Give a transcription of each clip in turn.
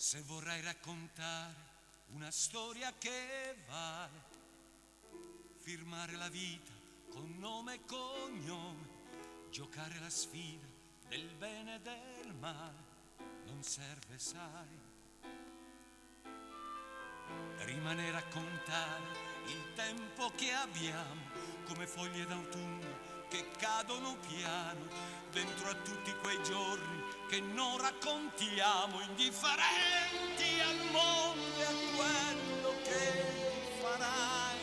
Se vorrai raccontare una storia che vale, firmare la vita con nome e cognome, giocare la sfida del bene e del male, non serve, sai, rimanere a contare il tempo che abbiamo, come foglie d'autunno che cadono piano dentro a tutti quei giorni che non raccontiamo, indifferenti al mondo e a quello che farai.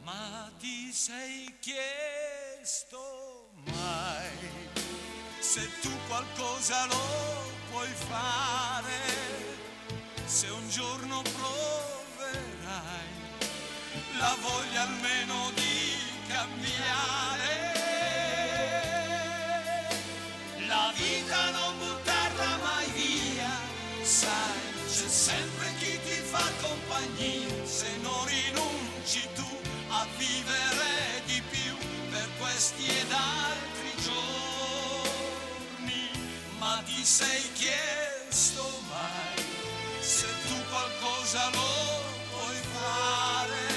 Ma ti sei chiesto mai se tu qualcosa lo puoi fare, se un giorno proverai la voglia almeno di cambiare? La vita non buttarla mai via, sai, c'è sempre chi ti fa compagnia, se non rinunci tu a vivere di più per questi ed altri giorni. Ma ti sei chiesto mai se tu qualcosa lo puoi fare,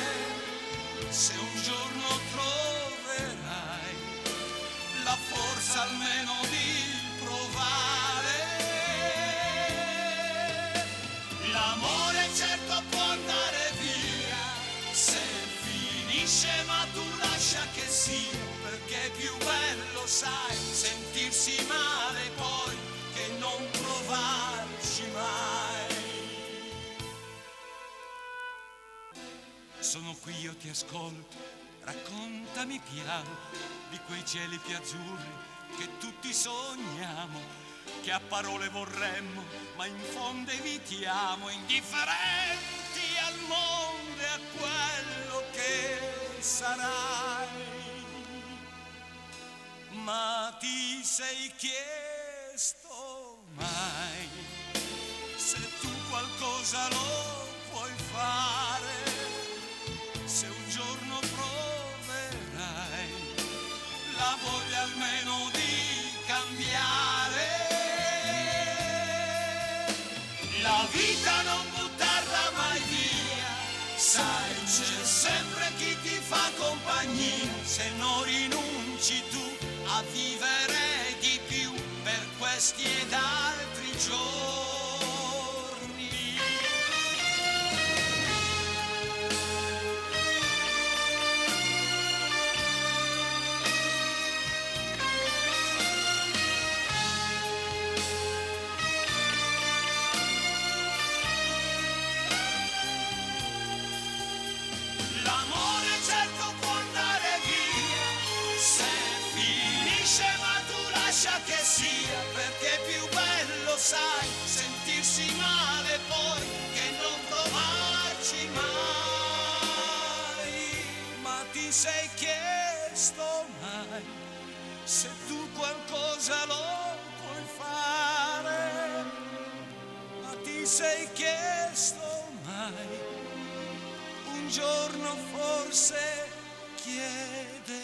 se un giorno troverai la forza almeno di provare? L'amore certo può andare via, se finisce, ma tu lascia che sia, perché è più bello, sai, sentirsi male poi che non provarci mai. Sono qui, io ti ascolto, raccontami piano di quei cieli più azzurri che tutti sogniamo, che a parole vorremmo, ma in fondo evitiamo, indifferenti al mondo e a quello che sarai. Ma ti sei chiesto mai se tu qualcosa lo puoi fare, se un giorno proverai la voglia almeno di cambiare? La vita non buttarla mai via, sai, c'è sempre chi ti fa compagnia, se non rinunci tu a vivere di più per questi ed altri giorni. L'amore certo può andare via, se finisce, ma tu lascia che sia, perché è più bello, sai, sentirsi male poi che non provarci mai. Ma ti sei chiesto mai se tu qualcosa lo puoi fare? Ma ti sei chiesto mai un giorno forse chiedere